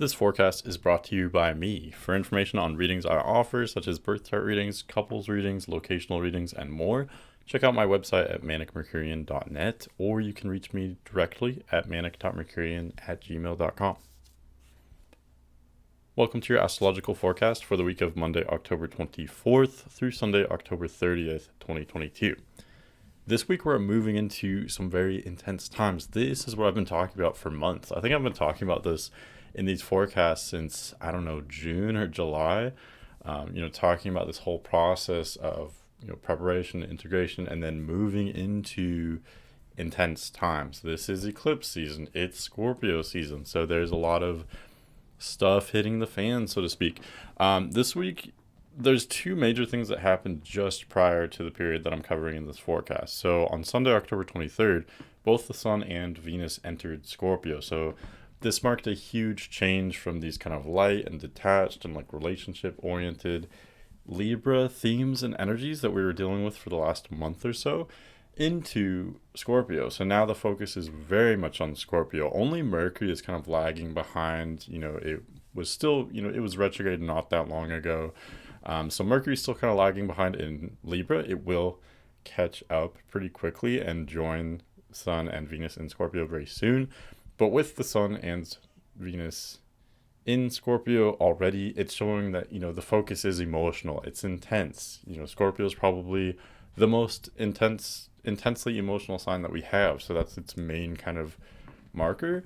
This forecast is brought to you by me. For information on readings I offer, such as birth chart readings, couples readings, locational readings, and more, check out my website at manic.mercurian.net, or you can reach me directly at manic.mercurian@gmail.com. Welcome to your astrological forecast for the week of Monday, October 24th through Sunday, October 30th, 2022. This week we're moving into some very intense times. This is what I've been talking about for months. I think I've been talking about this in these forecasts since, June or July. Talking about this whole process of, preparation, integration, and then moving into intense times. This is eclipse season. It's Scorpio season. So there's a lot of stuff hitting the fan, so to speak. This week, there's two major things that happened just prior to the period that I'm covering in this forecast. So on Sunday, October 23rd, both the Sun and Venus entered Scorpio. So this marked a huge change from these kind of light and detached and relationship oriented Libra themes and energies that we were dealing with for the last month or so into Scorpio. So now the focus is very much on Scorpio. Only Mercury is kind of lagging behind. It was still, it was retrograde not that long ago. So Mercury's still kind of lagging behind in Libra. It will catch up pretty quickly and join Sun and Venus in Scorpio very soon. But with the Sun and Venus in Scorpio already, it's showing that, the focus is emotional. It's intense. Scorpio is probably the most intensely emotional sign that we have. So that's its main kind of marker.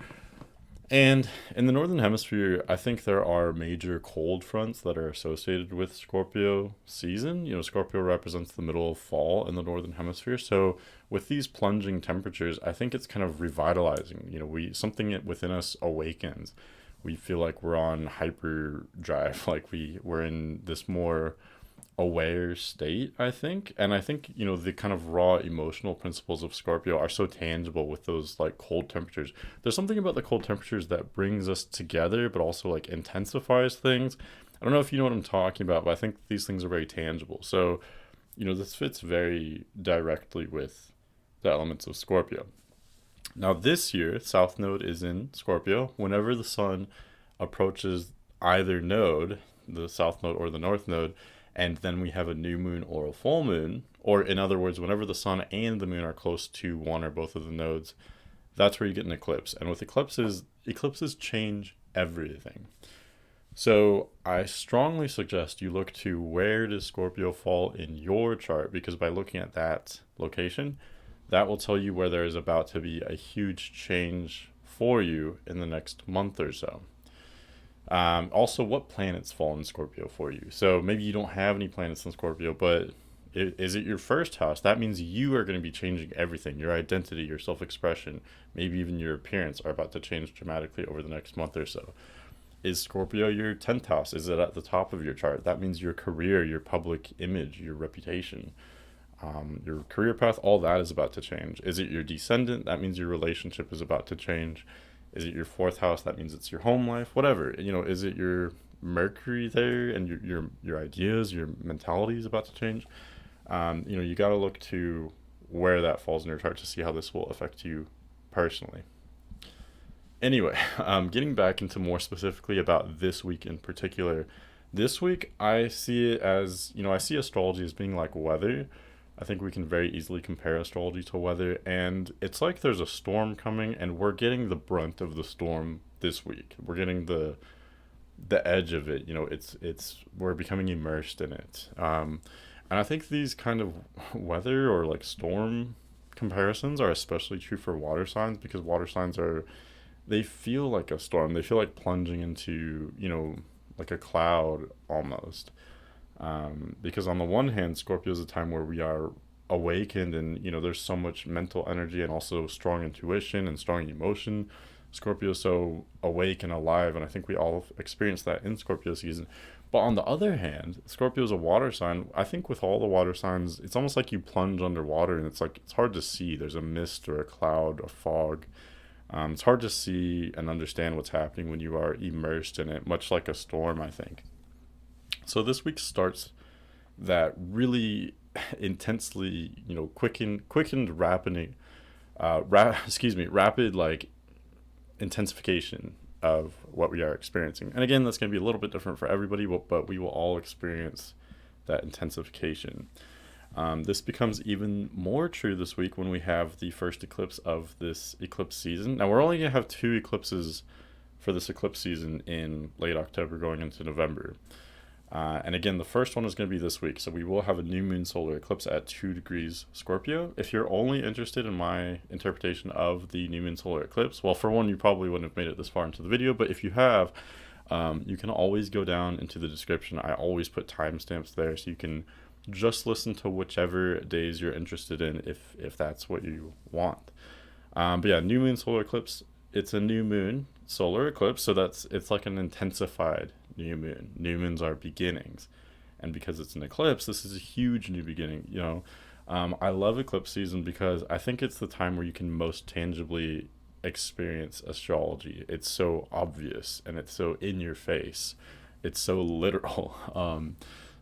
And in the Northern Hemisphere, I think there are major cold fronts that are associated with Scorpio season. Scorpio represents the middle of fall in the Northern Hemisphere. So with these plunging temperatures, I think it's kind of revitalizing. Something within us awakens. We feel like we're on hyperdrive, like we're in this more aware state, I think. And I think, the kind of raw emotional principles of Scorpio are so tangible with those cold temperatures. There's something about the cold temperatures that brings us together, but also intensifies things. I don't know if you know what I'm talking about, but I think these things are very tangible. So, this fits very directly with the elements of Scorpio. Now this year, South Node is in Scorpio. Whenever the Sun approaches either node, the South Node or the North Node, and then we have a new moon or a full moon, or in other words, whenever the Sun and the moon are close to one or both of the nodes, that's where you get an eclipse. And with eclipses change everything. So I strongly suggest you look to where does Scorpio fall in your chart, because by looking at that location, that will tell you where there is about to be a huge change for you in the next month or so. Also, what planets fall in Scorpio for you? So maybe you don't have any planets in Scorpio, but is it your first house? That means you are going to be changing everything. Your identity, your self-expression, maybe even your appearance are about to change dramatically over the next month or so. Is Scorpio your 10th house? Is it at the top of your chart? That means your career, your public image, your reputation, your career path, all that is about to change. Is it your descendant? That means your relationship is about to change. Is it your 4th house? That means it's your home life, whatever. Is it your Mercury there and your ideas, your mentality is about to change? You got to look to where that falls in your chart to see how this will affect you personally. Anyway, getting back into more specifically about this week in particular. This week, I see it as, I see astrology as being like weather. I think we can very easily compare astrology to weather, and it's like there's a storm coming, and we're getting the brunt of the storm this week. We're getting the edge of it. We're becoming immersed in it. And I think these kind of weather or storm comparisons are especially true for water signs, because water signs they feel like a storm. They feel like plunging into, like a cloud almost. Because on the one hand, Scorpio is a time where we are awakened and, there's so much mental energy and also strong intuition and strong emotion. Scorpio is so awake and alive, and I think we all experience that in Scorpio season. But on the other hand, Scorpio is a water sign. I think with all the water signs, it's almost like you plunge underwater and it's hard to see. There's a mist or a cloud, a fog. It's hard to see and understand what's happening when you are immersed in it, much like a storm, I think. So this week starts that really intensely, quickened, rapid intensification of what we are experiencing. And again, that's going to be a little bit different for everybody, but we will all experience that intensification. This becomes even more true this week when we have the first eclipse of this eclipse season. Now, we're only going to have 2 eclipses for this eclipse season in late October going into November. And again, the first one is going to be this week. So we will have a new moon solar eclipse at 2 degrees Scorpio. If you're only interested in my interpretation of the new moon solar eclipse, well, for one, you probably wouldn't have made it this far into the video. But if you have, you can always go down into the description. I always put timestamps there, so you can just listen to whichever days you're interested in if that's what you want. But yeah, new moon solar eclipse. It's a new moon solar eclipse, so it's like an intensified new moon. New moons are beginnings, and because it's an eclipse, this is a huge new beginning. I love eclipse season because I think it's the time where you can most tangibly experience astrology. It's so obvious and it's so in your face. It's so literal.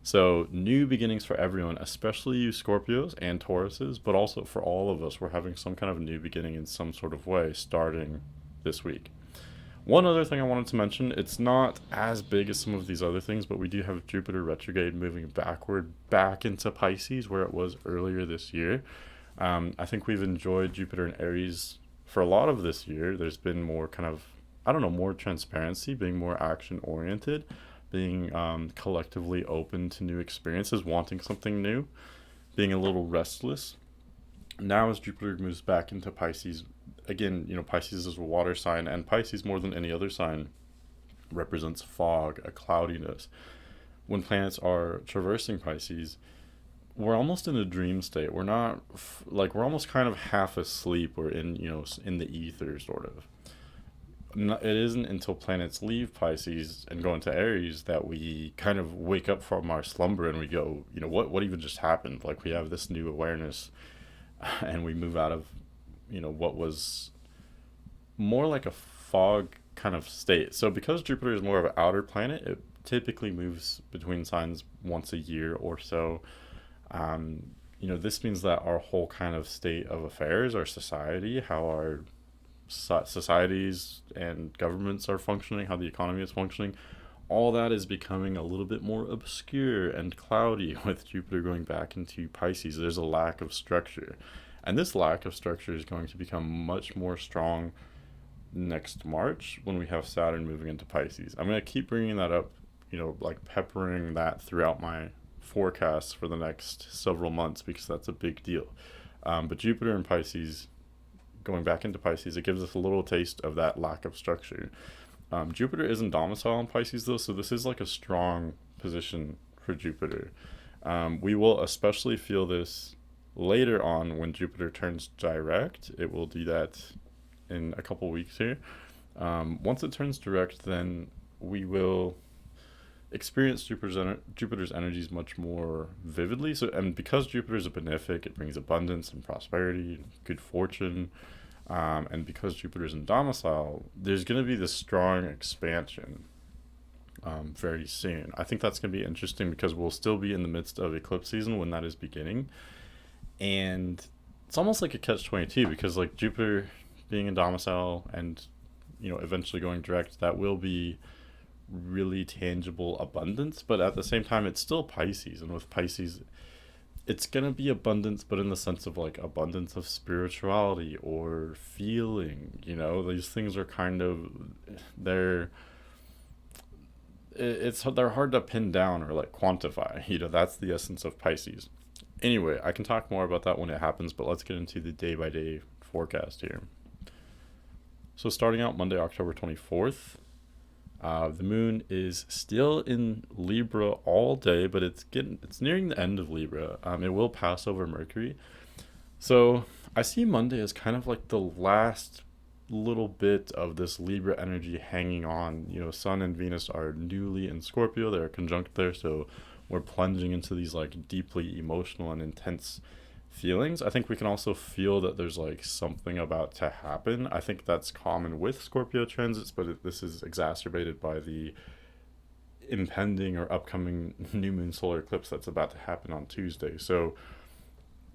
So new beginnings for everyone, especially you Scorpios and Tauruses, but also for all of us. We're having some kind of new beginning in some sort of way starting this week. One other thing I wanted to mention, it's not as big as some of these other things, but we do have Jupiter retrograde moving backward back into Pisces where it was earlier this year. I think we've enjoyed Jupiter in Aries for a lot of this year. There's been more kind of, more transparency, being more action oriented, being collectively open to new experiences, wanting something new, being a little restless. Now as Jupiter moves back into Pisces, again, Pisces is a water sign, and Pisces, more than any other sign, represents fog, a cloudiness. When planets are traversing Pisces, we're almost in a dream state. We're not, we're almost kind of half asleep. We're in, in the ether, sort of. It isn't until planets leave Pisces and go into Aries that we kind of wake up from our slumber and we go, what even just happened? Like, we have this new awareness, and we move out of what was more like a fog kind of state. So because Jupiter is more of an outer planet, it typically moves between signs once a year or so. This means that our whole kind of state of affairs, our society, how our societies and governments are functioning, how the economy is functioning, all that is becoming a little bit more obscure and cloudy with Jupiter going back into Pisces. There's a lack of structure. And this lack of structure is going to become much more strong next March when we have Saturn moving into Pisces. I'm going to keep bringing that up, peppering that throughout my forecasts for the next several months, because that's a big deal. But Jupiter and Pisces, going back into Pisces, it gives us a little taste of that lack of structure. Jupiter isn't domicile in Pisces, though, so this is like a strong position for Jupiter. We will especially feel this later on when Jupiter turns direct. It will do that in a couple weeks here. Once it turns direct, then we will experience Jupiter's energies much more vividly. So, and because Jupiter is a benefic, it brings abundance and prosperity, good fortune. And because Jupiter is in domicile, there's going to be this strong expansion very soon. I think that's going to be interesting because we'll still be in the midst of eclipse season when that is beginning. And it's almost like a catch-22 because like Jupiter being in domicile and eventually going direct, that will be really tangible abundance, but at the same time it's still Pisces, and with Pisces it's gonna be abundance, but in the sense of like abundance of spirituality or feeling. These things are kind of they're hard to pin down or like quantify. That's the essence of Pisces. Anyway, I can talk more about that when it happens, but let's get into the day-by-day forecast here. So starting out Monday, October 24th, the moon is still in Libra all day, but it's nearing the end of Libra. It will pass over Mercury. So I see Monday as kind of like the last little bit of this Libra energy hanging on. Sun and Venus are newly in Scorpio. They're conjunct there, so we're plunging into these like deeply emotional and intense feelings. I think we can also feel that there's like something about to happen. I think that's common with Scorpio transits, but this is exacerbated by the impending or upcoming new moon solar eclipse that's about to happen on Tuesday. So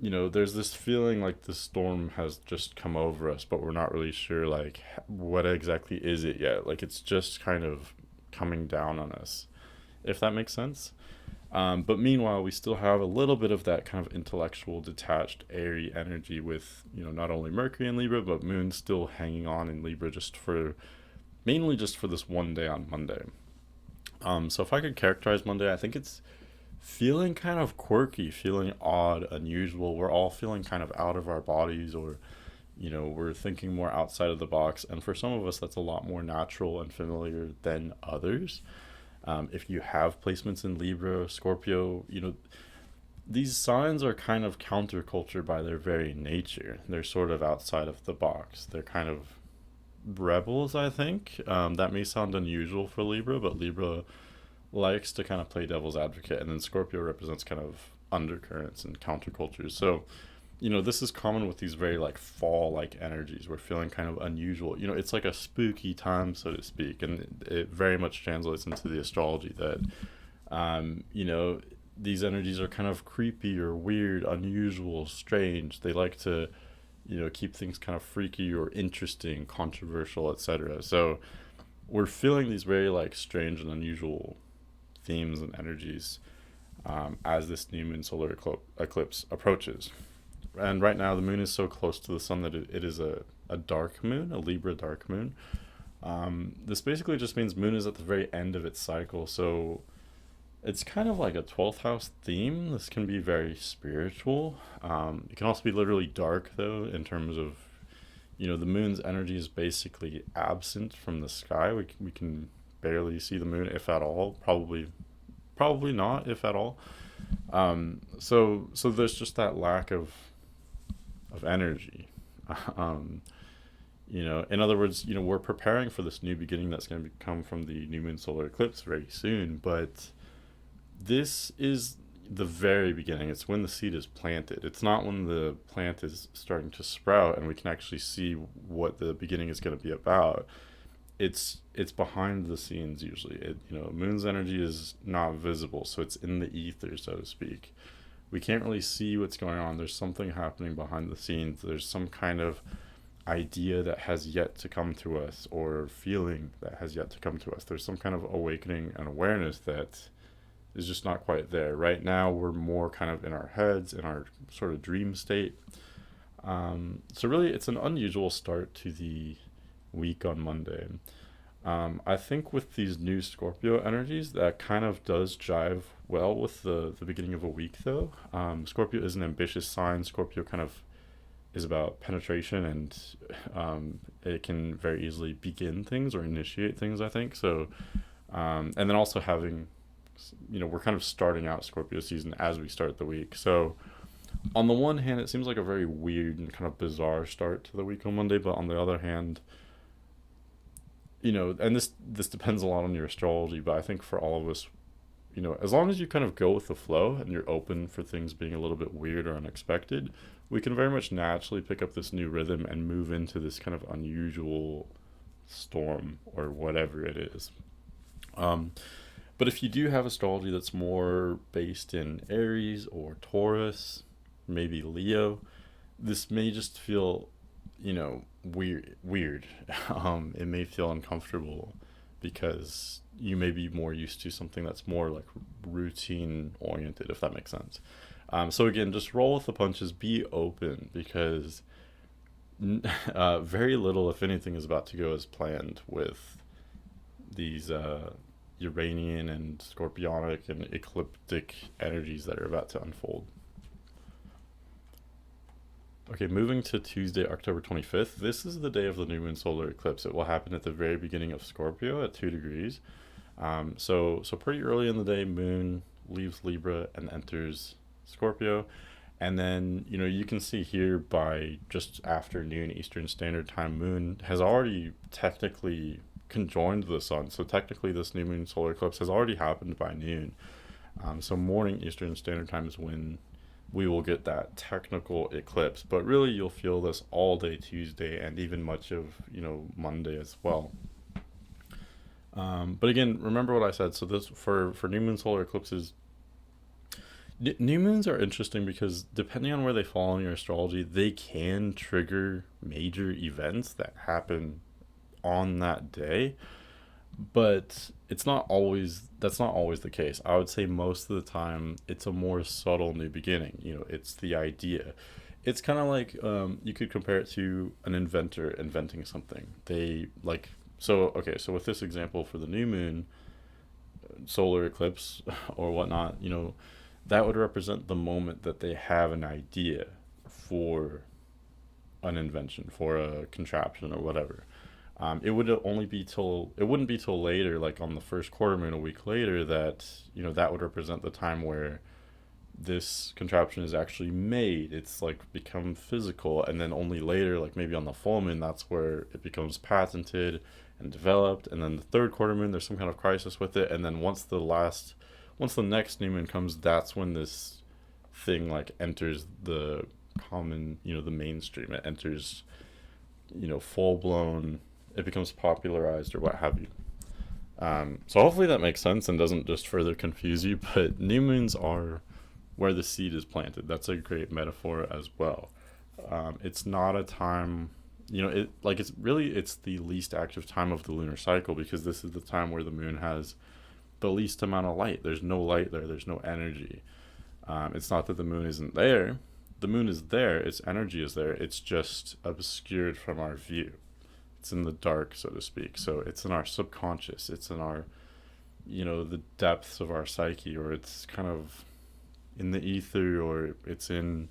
there's this feeling like the storm has just come over us, but we're not really sure, like, what exactly is it yet. Like, it's just kind of coming down on us, if that makes sense. But meanwhile, we still have a little bit of that kind of intellectual, detached, airy energy with, not only Mercury in Libra, but Moon still hanging on in Libra mainly just for this one day on Monday. So if I could characterize Monday, I think it's feeling kind of quirky, feeling odd, unusual. We're all feeling kind of out of our bodies, or, we're thinking more outside of the box. And for some of us, that's a lot more natural and familiar than others. If you have placements in Libra, Scorpio, these signs are kind of counterculture by their very nature. They're sort of outside of the box. They're kind of rebels, I think. That may sound unusual for Libra, but Libra likes to kind of play devil's advocate, and then Scorpio represents kind of undercurrents and countercultures. So, this is common with these very like fall like energies. We're feeling kind of unusual. It's like a spooky time, so to speak, and it very much translates into the astrology that, these energies are kind of creepy or weird, unusual, strange. They like to, keep things kind of freaky or interesting, controversial, etc. So we're feeling these very like strange and unusual themes and energies as this new moon solar eclipse approaches. And right now, the moon is so close to the sun that it is a dark moon, a Libra dark moon. This basically just means moon is at the very end of its cycle. So it's kind of like a 12th house theme. This can be very spiritual. It can also be literally dark, though, in terms of, the moon's energy is basically absent from the sky. We can barely see the moon, if at all. Probably not, if at all. So there's just that lack of energy. Um, in other words, we're preparing for this new beginning that's going to come from the new moon solar eclipse very soon, but this is the very beginning. It's when the seed is planted. It's not when the plant is starting to sprout and we can actually see what the beginning is going to be about. It's behind the scenes usually. Moon's energy is not visible, so it's in the ether, so to speak. We can't really see what's going on. There's something happening behind the scenes. There's some kind of idea that has yet to come to us, or feeling that has yet to come to us. There's some kind of awakening and awareness that is just not quite there. Right now, we're more kind of in our heads, in our sort of dream state. So really, it's an unusual start to the week on Monday. I think with these new Scorpio energies, that kind of does jive well with the beginning of a week, though. Scorpio is an ambitious sign. Scorpio kind of is about penetration, and it can very easily begin things or initiate things, I think. So, and then also having, we're kind of starting out Scorpio season as we start the week. So, on the one hand, it seems like a very weird and kind of bizarre start to the week on Monday, but on the other hand, and this depends a lot on your astrology, but I think for all of us, as long as you kind of go with the flow and you're open for things being a little bit weird or unexpected, we can very much naturally pick up this new rhythm and move into this kind of unusual storm or whatever it is. But if you do have astrology that's more based in Aries or Taurus, maybe Leo, this may just feel, weird. It may feel uncomfortable because you may be more used to something that's more like routine oriented, if that makes sense. So again, just roll with the punches, be open, because very little, if anything, is about to go as planned with these Uranian and Scorpionic and ecliptic energies that are about to unfold. Okay, moving to Tuesday, October 25th. This is the day of the new moon solar eclipse. It will happen at the very beginning of Scorpio at 2 degrees. So pretty early in the day, moon leaves Libra and enters Scorpio. And then, you can see here by just after noon Eastern Standard Time, moon has already technically conjoined the sun. So technically this new moon solar eclipse has already happened by noon. So morning Eastern Standard Time is when we will get that technical eclipse, but really you'll feel this all day Tuesday and even much of Monday as well. But again, remember what I said. So this for new moon solar eclipses, New moons are interesting because depending on where they fall in your astrology, they can trigger major events that happen on that day, but that's not always the case. I would say most of the time it's a more subtle new beginning. It's the idea. It's kind of like, you could compare it to an inventor inventing something. They like so okay. So with this example for the new moon, solar eclipse or whatnot, that would represent the moment that they have an idea for an invention, for a contraption or whatever. It wouldn't be till later, like on the first quarter moon, a week later, that that would represent the time where this contraption is actually made. It's like become physical, and then only later, like maybe on the full moon, that's where it becomes patented and developed. And then the third quarter moon, there's some kind of crisis with it, and then once the next new moon comes, that's when this thing like enters the common, the mainstream. It enters, full blown. It becomes popularized or what have you. So hopefully that makes sense and doesn't just further confuse you. But new moons are where the seed is planted. That's a great metaphor as well. It's not a time, it's the least active time of the lunar cycle, because this is the time where the moon has the least amount of light. There's no light there. There's no energy. It's not that the moon isn't there. The moon is there. Its energy is there. It's just obscured from our view. It's in the dark, so to speak. So it's in our subconscious. It's in our, the depths of our psyche, or it's kind of in the ether, or it's in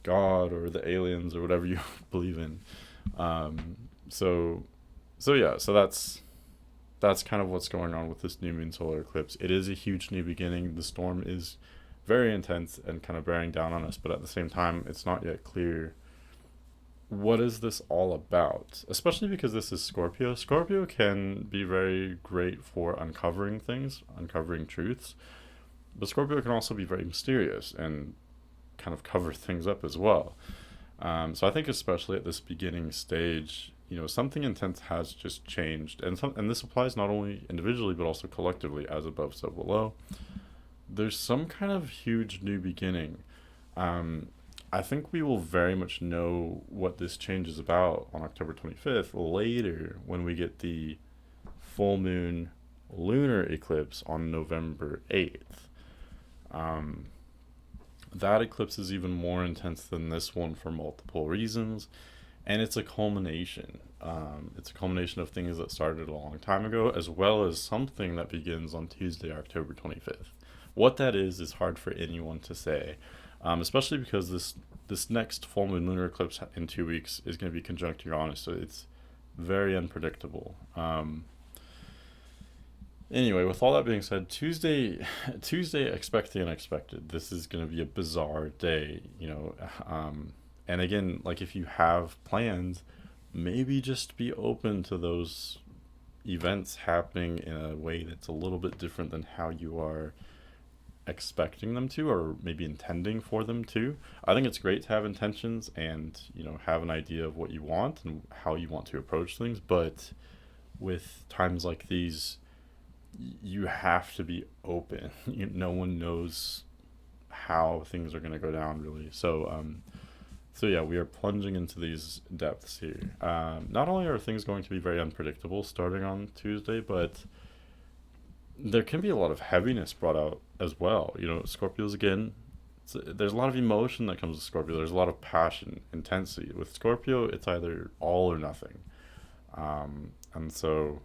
God or the aliens or whatever you believe in. So yeah, so that's kind of what's going on with this new moon solar eclipse. It is a huge new beginning. The storm is very intense and kind of bearing down on us, but at the same time, it's not yet clear what is this all about, especially because this is Scorpio. Scorpio can be very great for uncovering things, uncovering truths, but Scorpio can also be very mysterious and kind of cover things up as well. So I think especially at this beginning stage, something intense has just changed, and this applies not only individually but also collectively, as above, so below. There's some kind of huge new beginning. I think we will very much know what this change is about on October 25th later, when we get the full moon lunar eclipse on November 8th. That eclipse is even more intense than this one for multiple reasons, and it's a culmination. It's a culmination of things that started a long time ago, as well as something that begins on Tuesday, October 25th. What that is hard for anyone to say, especially because this next full moon lunar eclipse in 2 weeks is going to be conjunct Uranus, so it's very unpredictable. Anyway, with all that being said, Tuesday, expect the unexpected. This is going to be a bizarre day, and again, like if you have plans, maybe just be open to those events happening in a way that's a little bit different than how you are expecting them to, or maybe intending for them to. I think it's great to have intentions and, have an idea of what you want and how you want to approach things, but with times like these, you have to be open. No one knows how things are going to go down, really. So yeah, we are plunging into these depths here. Not only are things going to be very unpredictable starting on Tuesday, but there can be a lot of heaviness brought out as well. Scorpios, again, there's a lot of emotion that comes with Scorpio. There's a lot of passion, intensity. With Scorpio, it's either all or nothing. And so,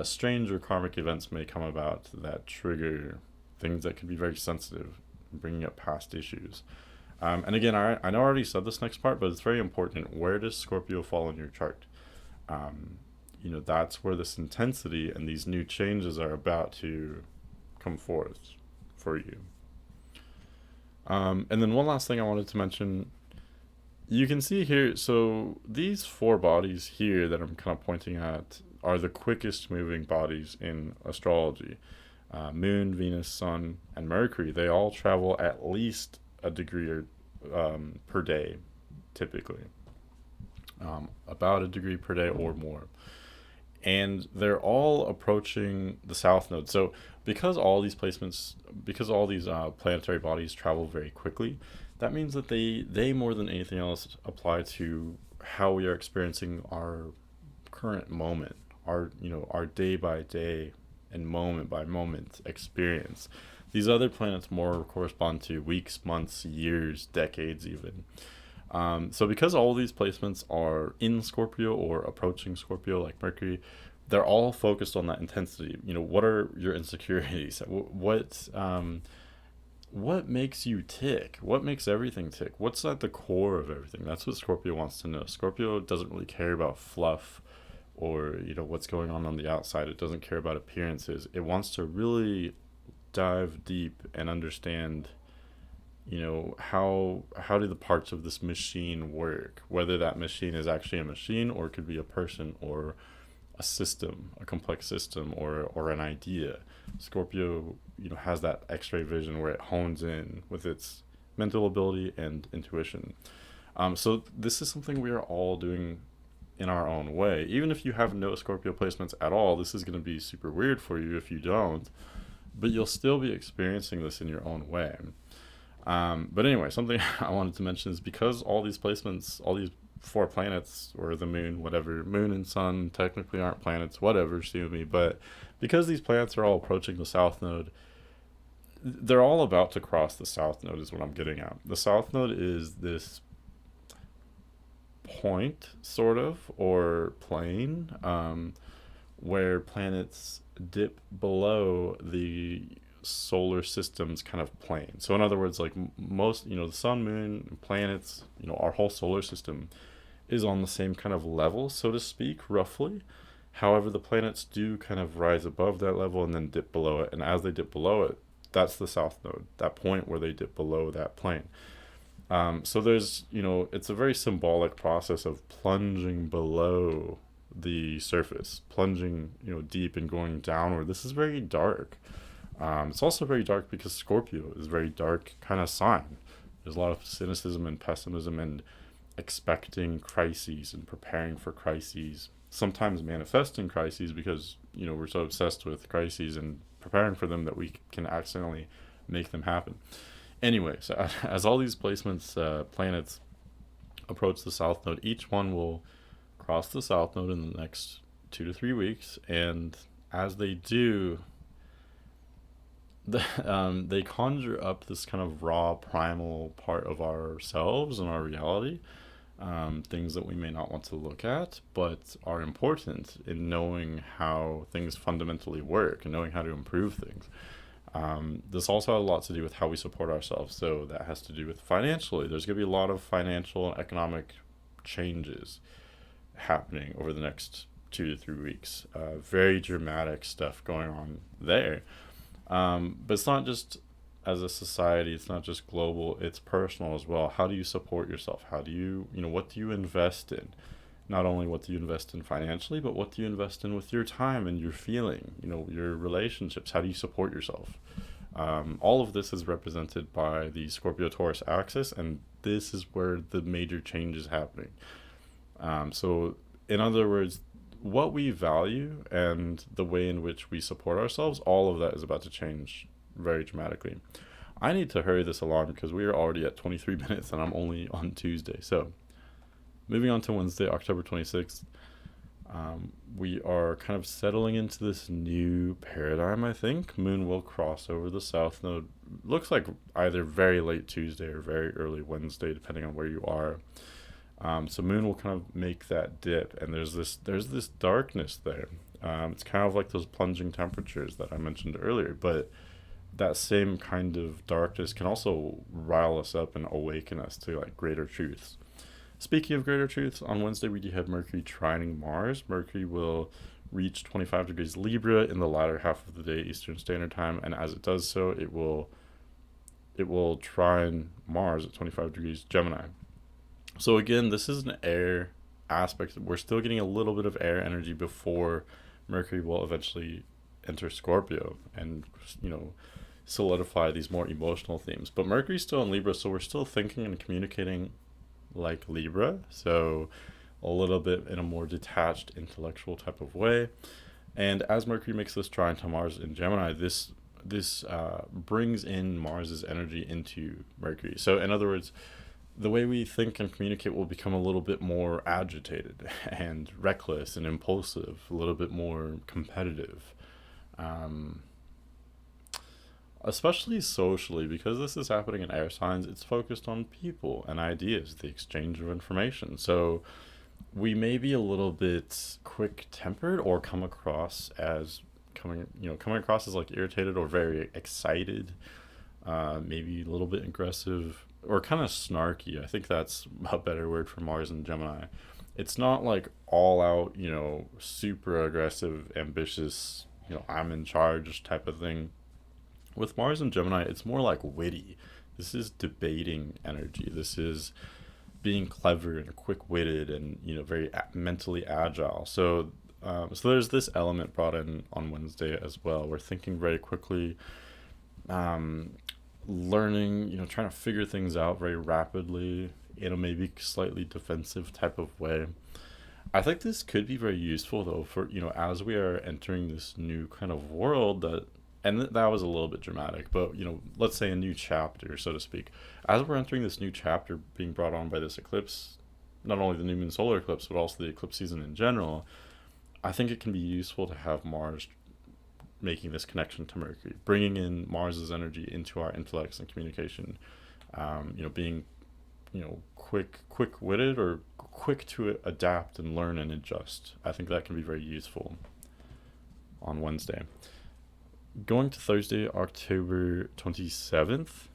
strange or karmic events may come about that trigger things that can be very sensitive, bringing up past issues. And again, I know I already said this next part, but it's very important. Where does Scorpio fall in your chart? That's where this intensity and these new changes are about to come forth for you. And then one last thing I wanted to mention. You can see here, so these four bodies here that I'm kind of pointing at are the quickest moving bodies in astrology. Moon, Venus, Sun, and Mercury, they all travel at least a degree per day, typically. About a degree per day or more. and they're all approaching the south node. So because all these placements, because all these planetary bodies travel very quickly, that means that they more than anything else apply to how we are experiencing our current moment, our our day by day and moment by moment experience. These other planets more correspond to weeks, months, years, decades, even. So because all these placements are in Scorpio or approaching Scorpio, like Mercury, they're all focused on that intensity. What are your insecurities? What makes you tick? What makes everything tick? What's at the core of everything? That's what Scorpio wants to know. Scorpio doesn't really care about fluff or what's going on the outside. It doesn't care about appearances. It wants to really dive deep and understand how do the parts of this machine work, whether that machine is actually a machine or it could be a person or a system, a complex system, or an idea. Scorpio has that x-ray vision where it hones in with its mental ability and intuition. So this is something we are all doing in our own way. Even if you have no Scorpio placements at all, this is going to be super weird for you if you don't, but you'll still be experiencing this in your own way. But anyway, something I wanted to mention is because all these placements, all these four planets, or the moon, whatever, moon and sun technically aren't planets, whatever, see me, but because these planets are all approaching the south node, they're all about to cross the south node, is what I'm getting at. The south node is this point, sort of, or plane, where planets dip below the solar system's kind of plane. So in other words, like most, the sun, moon, planets, our whole solar system is on the same kind of level, so to speak, roughly. However, the planets do kind of rise above that level and then dip below it. And as they dip below it, that's the south node, that point where they dip below that plane. So there's, it's a very symbolic process of plunging below the surface, plunging, deep and going downward. This is very dark. It's also very dark because Scorpio is a very dark kind of sign. There's a lot of cynicism and pessimism and expecting crises and preparing for crises, sometimes manifesting crises because, we're so obsessed with crises and preparing for them that we can accidentally make them happen. Anyway, so as all these placements, planets approach the south node, each one will cross the south node in the next 2 to 3 weeks, and as they do, they conjure up this kind of raw primal part of ourselves and our reality, things that we may not want to look at but are important in knowing how things fundamentally work and knowing how to improve things. This also has a lot to do with how we support ourselves, so that has to do with financially. There's going to be a lot of financial and economic changes happening over the next 2 to 3 weeks. Very dramatic stuff going on there. But it's not just as a society, it's not just global, it's personal as well. How do you support yourself? How do you, what do you invest in? Not only what do you invest in financially, but what do you invest in with your time and your feeling, your relationships? How do you support yourself? All of this is represented by the Scorpio-Taurus axis, and this is where the major change is happening. So, in other words, what we value and the way in which we support ourselves, all of that is about to change very dramatically. I need to hurry this along because we are already at 23 minutes and I'm only on Tuesday. So, moving on to Wednesday, October 26th, we are kind of settling into this new paradigm, I think. Moon will cross over the south node. Looks like either very late Tuesday or very early Wednesday, depending on where you are. So Moon will kind of make that dip, and there's this darkness there. It's kind of like those plunging temperatures that I mentioned earlier, but that same kind of darkness can also rile us up and awaken us to like greater truths. Speaking of greater truths, on Wednesday we do have Mercury trining Mars. Mercury will reach 25 degrees Libra in the latter half of the day, Eastern Standard Time, and as it does so, it will trine Mars at 25 degrees Gemini. So again, this is an air aspect. We're still getting a little bit of air energy before Mercury will eventually enter Scorpio and, solidify these more emotional themes. But Mercury's still in Libra, so we're still thinking and communicating like Libra. So a little bit in a more detached, intellectual type of way. And as Mercury makes this trine to Mars in Gemini, this brings in Mars's energy into Mercury. So, in other words, the way we think and communicate will become a little bit more agitated and reckless and impulsive, a little bit more competitive. Um, Especially socially, because this is happening in air signs, it's focused on people and ideas, the exchange of information. So we may be a little bit quick tempered or coming across as like irritated or very excited, maybe a little bit aggressive or kind of snarky. I think that's a better word for Mars and Gemini. It's not like all out, super aggressive, ambitious, I'm in charge type of thing. With Mars and Gemini, it's more like witty. This is debating energy. This is being clever and quick-witted and very mentally agile. So there's this element brought in on Wednesday as well. We're thinking very quickly, um, learning, trying to figure things out very rapidly in a maybe slightly defensive type of way. I think this could be very useful though for as we are entering this new kind of world that was a little bit dramatic, but let's say a new chapter, so to speak. As we're entering this new chapter being brought on by this eclipse, not only the new moon solar eclipse, but also the eclipse season in general, I think it can be useful to have Mars making this connection to Mercury, bringing in Mars's energy into our intellects and communication, being, quick-witted or quick to adapt and learn and adjust. I think that can be very useful on Wednesday. Going to Thursday, October 27th,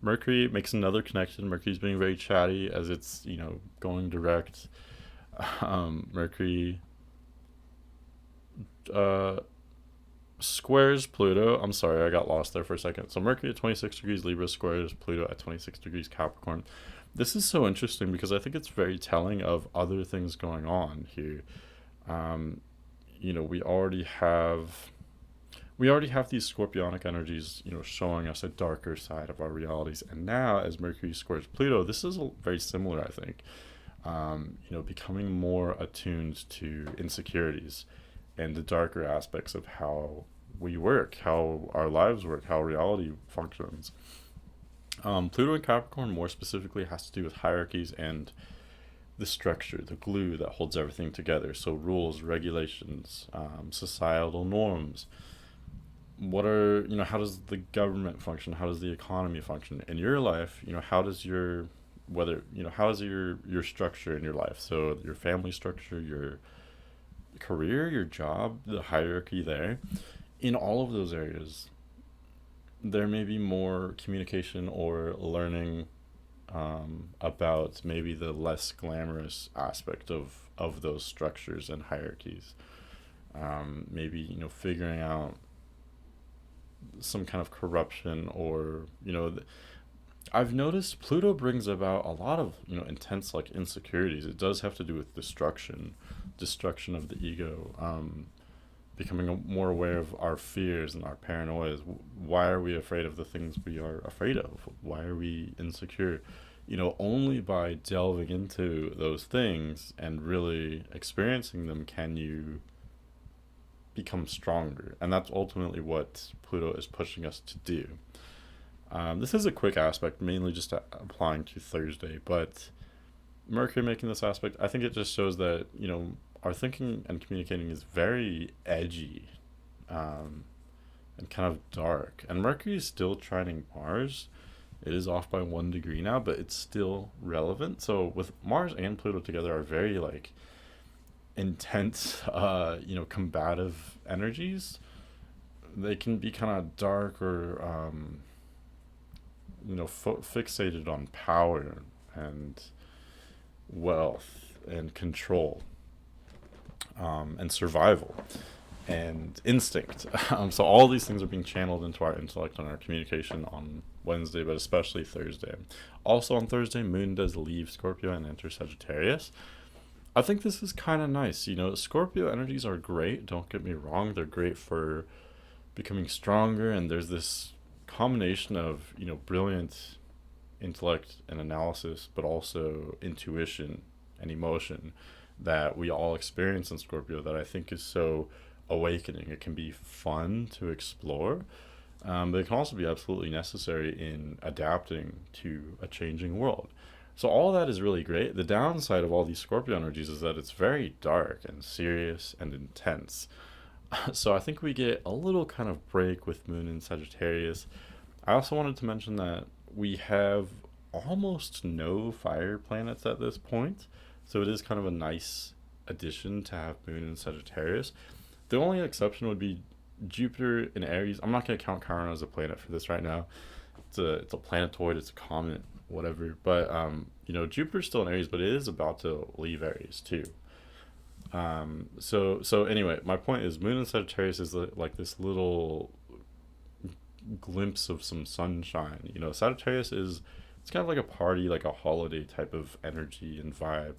Mercury makes another connection. Mercury's being very chatty as it's, going direct. Mercury uh, squares Pluto. I'm sorry, I got lost there for a second. So Mercury at 26 degrees Libra squares Pluto at 26 degrees Capricorn. This is so interesting because I think it's very telling of other things going on here. Um, you know, we already have these scorpionic energies, showing us a darker side of our realities. And now, as Mercury squares Pluto, this is very similar, I think. Becoming more attuned to insecurities and the darker aspects of how we work, how our lives work, how reality functions. Pluto in Capricorn, more specifically, has to do with hierarchies and the structure, the glue that holds everything together. So, rules, regulations, societal norms. How does the government function? How does the economy function in your life? How is your structure in your life? So your family structure, your career, your job, the hierarchy there. In all of those areas, there may be more communication or learning, about maybe the less glamorous aspect of those structures and hierarchies. Maybe figuring out some kind of corruption or I've noticed Pluto brings about a lot of intense like insecurities. It does have to do with destruction of the ego, becoming more aware of our fears and our paranoias. Why are we afraid of the things we are afraid of? Why are we insecure? Only by delving into those things and really experiencing them can you become stronger. And that's ultimately what Pluto is pushing us to do. This is a quick aspect, mainly just applying to Thursday, but Mercury making this aspect, I think it just shows that, our thinking and communicating is very edgy, and kind of dark. And Mercury is still trining Mars. It is off by 1 degree now, but it's still relevant. So with Mars and Pluto together are very like intense, combative energies. They can be kind of dark or, fixated on power and wealth and control, and survival and instinct. So all these things are being channeled into our intellect and our communication on Wednesday, but especially Thursday. Also on Thursday, Moon does leave Scorpio and enter Sagittarius. I think this is kind of nice. Scorpio energies are great. Don't get me wrong. They're great for becoming stronger. And there's this combination of, brilliant intellect and analysis, but also intuition and emotion that we all experience in Scorpio that I think is so awakening. It can be fun to explore, but it can also be absolutely necessary in adapting to a changing world. So all that is really great. The downside of all these Scorpio energies is that it's very dark and serious and intense. So I think we get a little kind of break with Moon in Sagittarius. I also wanted to mention that we have almost no fire planets at this point. So it is kind of a nice addition to have Moon in Sagittarius. The only exception would be Jupiter in Aries. I'm not going to count Chiron as a planet for this right now. It's a planetoid, it's a comet, whatever. But Jupiter's still in Aries, but it is about to leave Aries too. So anyway, my point is Moon in Sagittarius is like this little glimpse of some sunshine. Sagittarius is, it's kind of like a party, like a holiday type of energy and vibe.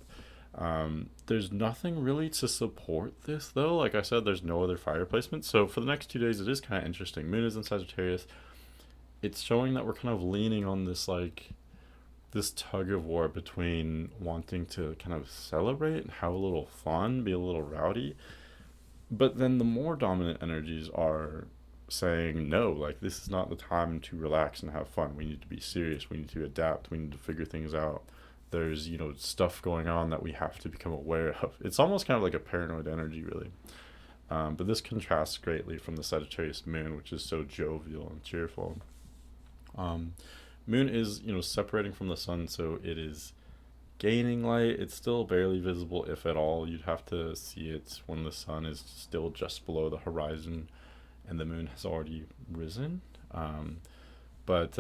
There's nothing really to support this though. Like I said, there's no other fire placement. So for the next 2 days, it is kind of interesting. Moon is in Sagittarius. It's showing that we're kind of leaning on this tug of war between wanting to kind of celebrate and have a little fun, be a little rowdy, but then the more dominant energies are saying no, like this is not the time to relax and have fun. We need to be serious. We need to adapt. We need to figure things out. There's stuff going on that we have to become aware of. It's almost kind of like a paranoid energy, really. But this contrasts greatly from the Sagittarius moon, which is so jovial and cheerful. Moon is separating from the sun, so it is gaining light. It's still barely visible, if at all. You'd have to see it when the sun is still just below the horizon and the moon has already risen. But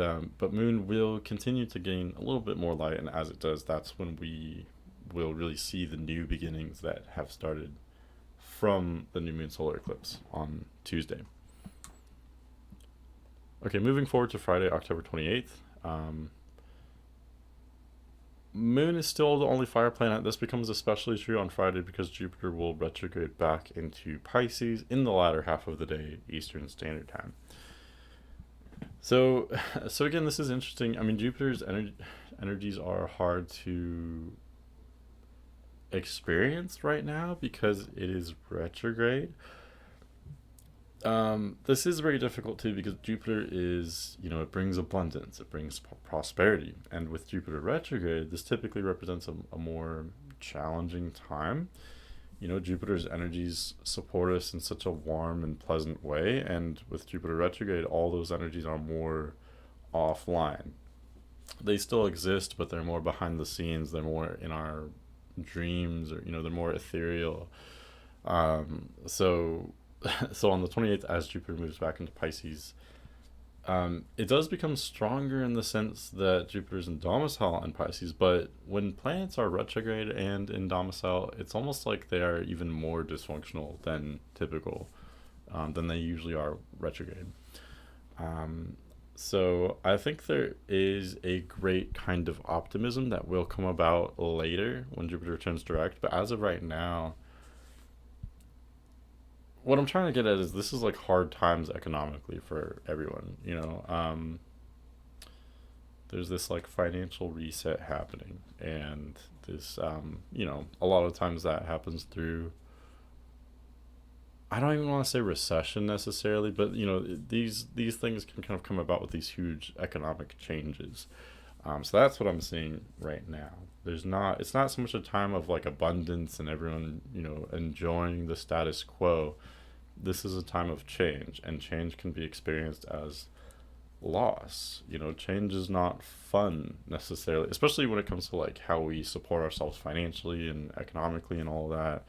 Moon will continue to gain a little bit more light, and as it does, that's when we will really see the new beginnings that have started from the new moon solar eclipse on Tuesday. Okay, moving forward to Friday, October 28th. Moon is still the only fire planet. This becomes especially true on Friday because Jupiter will retrograde back into Pisces in the latter half of the day, Eastern Standard Time. So again, this is interesting. I mean, Jupiter's energies are hard to experience right now because it is retrograde. This is very difficult too because Jupiter is, it brings abundance, it brings prosperity. And with Jupiter retrograde, this typically represents a more challenging time. Jupiter's energies support us in such a warm and pleasant way. And with Jupiter retrograde, all those energies are more offline. They still exist, but they're more behind the scenes. They're more in our dreams, or, they're more ethereal. So on the 28th, as Jupiter moves back into Pisces, it does become stronger in the sense that Jupiter's in domicile in Pisces, but when planets are retrograde and in domicile, it's almost like they are even more dysfunctional than typical, than they usually are retrograde. So I think there is a great kind of optimism that will come about later when Jupiter returns direct, but as of right now, what I'm trying to get at is this is like hard times economically for everyone. There's this like financial reset happening, and this a lot of times that happens through, I don't even want to say recession necessarily, but these things can kind of come about with these huge economic changes. So that's what I'm seeing right now. It's not so much a time of like abundance and everyone enjoying the status quo. This is a time of change, and change can be experienced as loss. Change is not fun necessarily, especially when it comes to like how we support ourselves financially and economically and all that.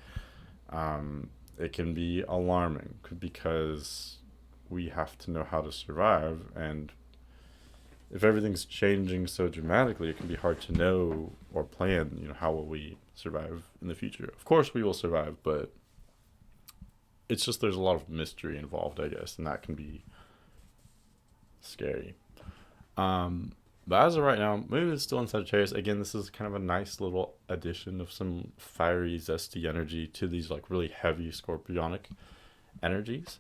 It can be alarming because we have to know how to survive, and if everything's changing so dramatically, it can be hard to know or plan, how will we survive in the future. Of course we will survive, but it's just there's a lot of mystery involved, I guess, and that can be scary. But as of right now, Moon is still in Sagittarius. Again, this is kind of a nice little addition of some fiery, zesty energy to these like really heavy scorpionic energies.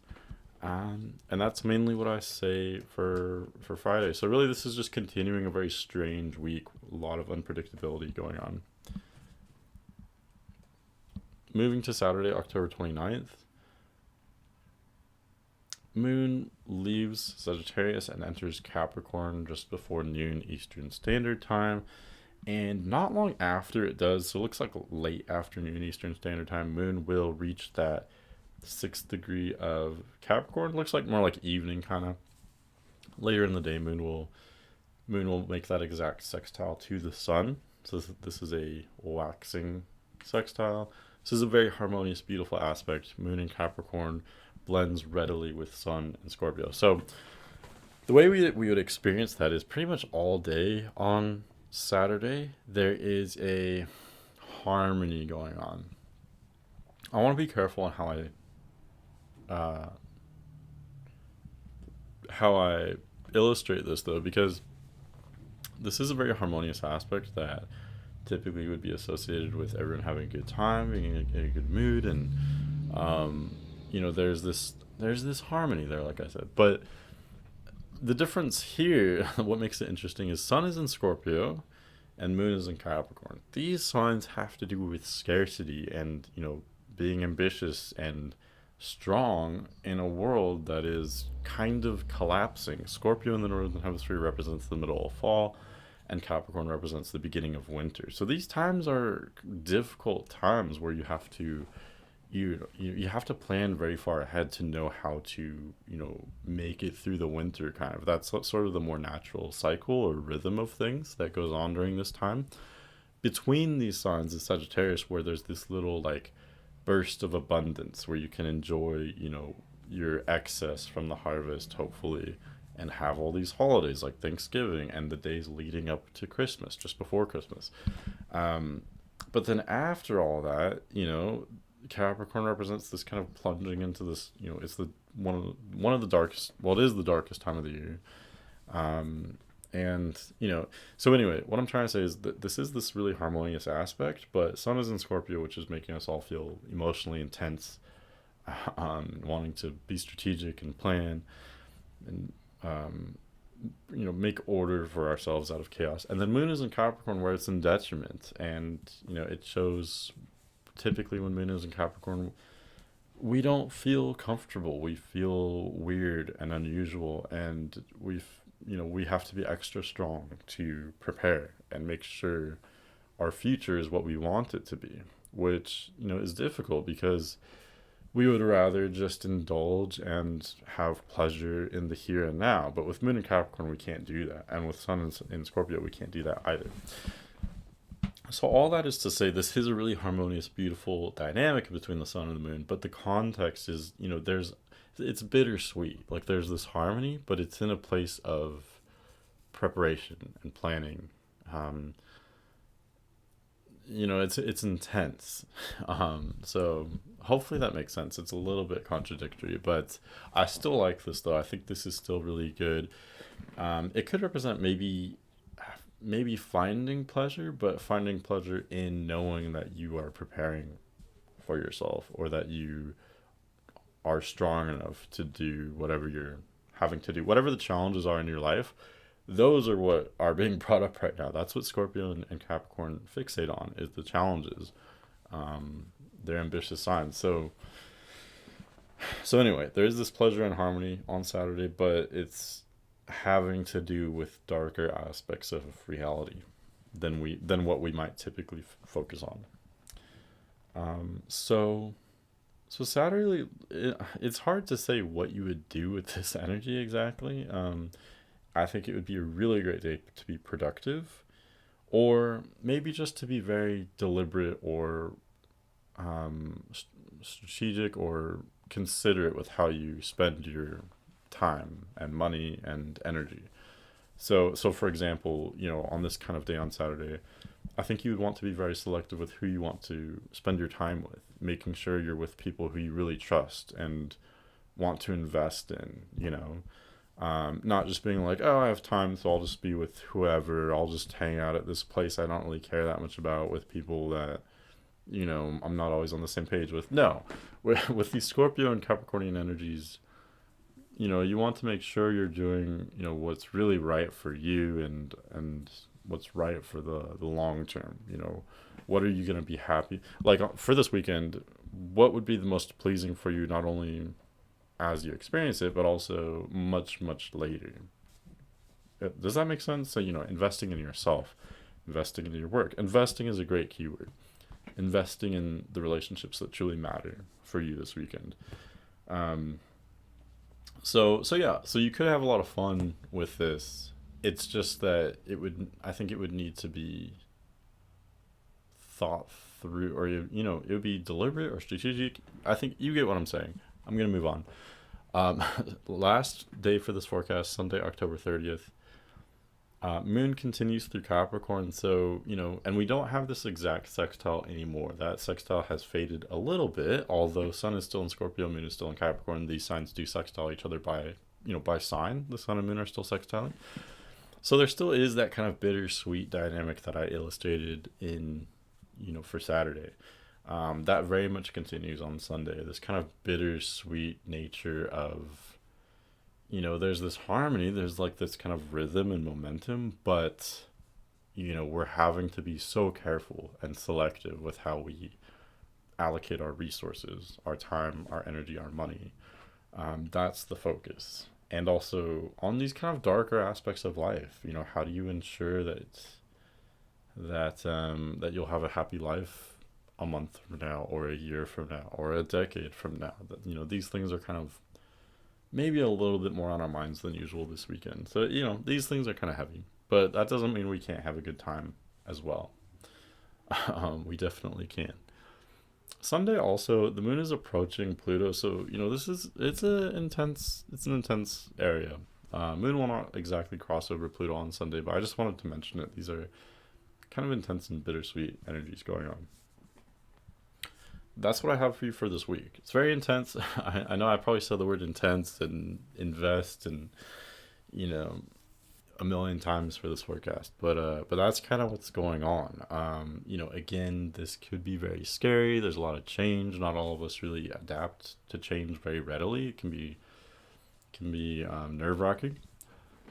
And that's mainly what I say for Friday. So really, this is just continuing a very strange week. A lot of unpredictability going on. moving to Saturday, October 29th, Moon leaves Sagittarius and enters Capricorn just before noon Eastern Standard Time. And not long after it does, so it looks like late afternoon Eastern Standard Time, Moon will reach that 6th degree of Capricorn. Looks like more like evening kind of. Later in the day, Moon will make that exact sextile to the Sun. So this is a waxing sextile. This is a very harmonious, beautiful aspect. Moon in Capricorn blends readily with Sun and Scorpio. So the way we would experience that is pretty much all day on Saturday. There is a harmony going on. I want to be careful on how I illustrate this though, because this is a very harmonious aspect that typically would be associated with everyone having a good time, being in a good mood, and there's this harmony there, like I said. But the difference here, what makes it interesting, is Sun is in Scorpio, and Moon is in Capricorn. These signs have to do with scarcity and being ambitious and strong in a world that is kind of collapsing. Scorpio in the northern hemisphere represents the middle of fall, and Capricorn represents the beginning of winter. So these times are difficult times where you have to plan very far ahead to know how to make it through the winter. Kind of, that's sort of the more natural cycle or rhythm of things that goes on during this time. Between these signs is Sagittarius, where there's this little like burst of abundance where you can enjoy your excess from the harvest, hopefully, and have all these holidays like Thanksgiving and the days leading up to Christmas, just before Christmas. But then after all that, Capricorn represents this kind of plunging into this. It's the one of the darkest. Well, it is the darkest time of the year. And so anyway, what I'm trying to say is that this is this really harmonious aspect, but Sun is in Scorpio, which is making us all feel emotionally intense, wanting to be strategic and plan, and make order for ourselves out of chaos. And then Moon is in Capricorn, where it's in detriment, and it shows typically when Moon is in Capricorn, we don't feel comfortable. We feel weird and unusual, and we have to be extra strong to prepare and make sure our future is what we want it to be, which is difficult because we would rather just indulge and have pleasure in the here and now. But with Moon in Capricorn, we can't do that, and with Sun in Scorpio, we can't do that either. So all that is to say, this is a really harmonious, beautiful dynamic between the Sun and the Moon. But the context is, it's bittersweet. Like there's this harmony, but it's in a place of preparation and planning. It's intense. So hopefully that makes sense. It's a little bit contradictory, but I still like this though. I think this is still really good. It could represent maybe finding pleasure, but finding pleasure in knowing that you are preparing for yourself, or that you are strong enough to do whatever you're having to do, whatever the challenges are in your life. Those are what are being brought up right now. That's what Scorpio and Capricorn fixate on, is the challenges. They're ambitious signs. So anyway, there is this pleasure and harmony on Saturday, but it's having to do with darker aspects of reality than what we might typically focus on. So Saturday, it's hard to say what you would do with this energy exactly. I think it would be a really great day to be productive, or maybe just to be very deliberate or strategic or considerate with how you spend your time and money and energy. So for example, on this kind of day on Saturday, I think you would want to be very selective with who you want to spend your time with, making sure you're with people who you really trust and want to invest in, not just being like, oh, I have time, so I'll just be with whoever, I'll just hang out at this place I don't really care that much about, with people that, I'm not always on the same page with. No, with these Scorpio and Capricornian energies, you want to make sure you're doing, what's really right for you, and what's right for the long term. What are you going to be happy like for this weekend? What would be the most pleasing for you, not only as you experience it, but also much, much later? Does that make sense? So, investing in yourself, investing in your work. Investing is a great keyword. Investing in the relationships that truly matter for you this weekend. Um, so yeah, so you could have a lot of fun with this. It's just that I think it would need to be thought through, or it would be deliberate or strategic. I think you get what I'm saying. I'm gonna move on. Um, Last day for this forecast, Sunday, October 30th. Moon continues through Capricorn, so, and we don't have this exact sextile anymore. That sextile has faded a little bit, although Sun is still in Scorpio, Moon is still in Capricorn. These signs do sextile each other by sign. The Sun and Moon are still sextiling. So there still is that kind of bittersweet dynamic that I illustrated for Saturday. That very much continues on Sunday. This kind of bittersweet nature of, there's this harmony, there's like this kind of rhythm and momentum, but, we're having to be so careful and selective with how we allocate our resources, our time, our energy, our money. That's the focus. And also on these kind of darker aspects of life, how do you ensure that you'll have a happy life a month from now, or a year from now, or a decade from now? That these things are kind of maybe a little bit more on our minds than usual this weekend. So these things are kind of heavy, but that doesn't mean we can't have a good time as well. We definitely can. Sunday also, the moon is approaching Pluto, so it's an intense area. Moon will not exactly cross over Pluto on Sunday, but I just wanted to mention it. These are kind of intense and bittersweet energies going on. That's what I have for you for this week. It's very intense. I know I probably said the word intense and invest and you know a million times for this forecast, but that's kind of what's going on. Again, this could be very scary. There's a lot of change. Not all of us really adapt to change very readily. It can be nerve wracking.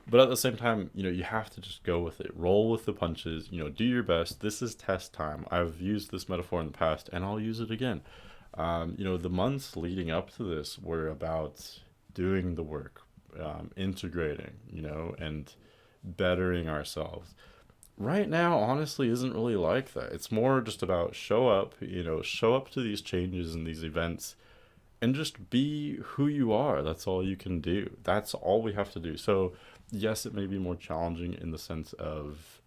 But at the same time, you have to just go with it. Roll with the punches. Do your best. This is test time. I've used this metaphor in the past, and I'll use it again. The months leading up to this were about doing the work, integrating, and bettering ourselves. Right now, honestly, isn't really like that. It's more just about show up to these changes and these events and just be who you are. That's all you can do. That's all we have to do. So, yes, it may be more challenging in the sense of,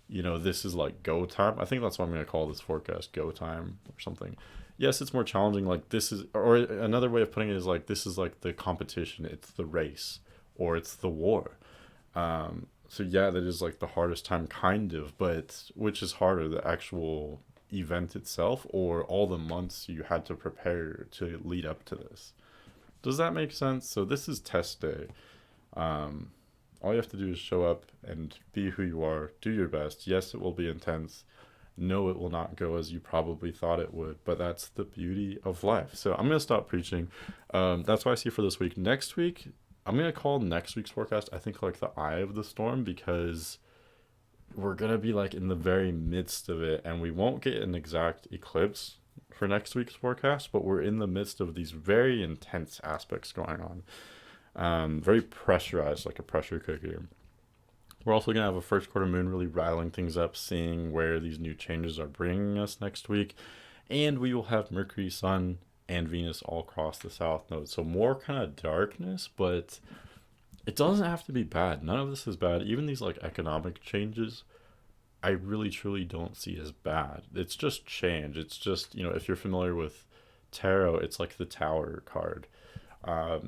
this is like go time. I think that's what I'm going to call this forecast, go time or something. Yes, it's more challenging. Like this is, or another way of putting it is like, this is like the competition. It's the race or it's the war. So yeah, that is like the hardest time kind of, but which is harder, the actual event itself or all the months you had to prepare to lead up to this? Does that make sense? So this is test day. All you have to do is show up and be who you are, do your best. Yes, it will be intense. No, it will not go as you probably thought it would, but that's the beauty of life. So I'm going to stop preaching. That's what I see for this week. Next week, I'm going to call next week's forecast, I think, like the eye of the storm, because we're going to be like in the very midst of it, and we won't get an exact eclipse for next week's forecast, but we're in the midst of these very intense aspects going on. Very pressurized, like a pressure cooker. We're also going to have a first quarter moon really riling things up, seeing where these new changes are bringing us next week. And we will have Mercury, Sun, and Venus all cross the south node. So more kind of darkness, but it doesn't have to be bad. None of this is bad. Even these like economic changes, I really truly don't see as bad. It's just change. It's just, if you're familiar with tarot, it's like the Tower card.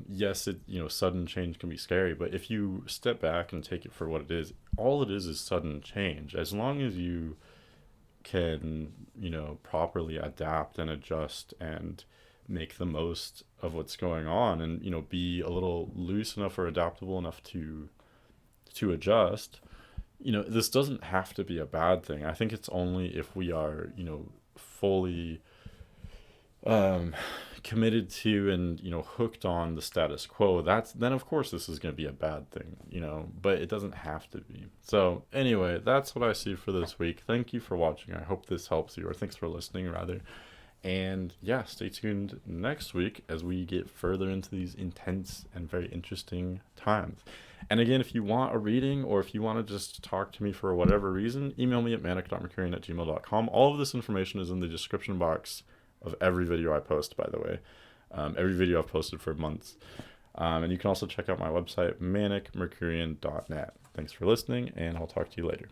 Yes, sudden change can be scary, but if you step back and take it for what it is, all it is sudden change. As long as you can, properly adapt and adjust and make the most of what's going on, and, be a little loose enough or adaptable enough to adjust, this doesn't have to be a bad thing. I think it's only if we are, fully, um, committed to and, hooked on the status quo, then of course this is going to be a bad thing, but it doesn't have to be. So anyway, that's what I see for this week. Thank you for watching. I hope this helps you, or thanks for listening rather. And yeah, stay tuned next week as we get further into these intense and very interesting times. And again, if you want a reading, or if you want to just talk to me for whatever reason, email me at manic.mercurian@gmail.com. All of this information is in the description box of every video I post, by the way. Every video I've posted for months. And you can also check out my website, manic.mercurian.net. Thanks for listening, and I'll talk to you later.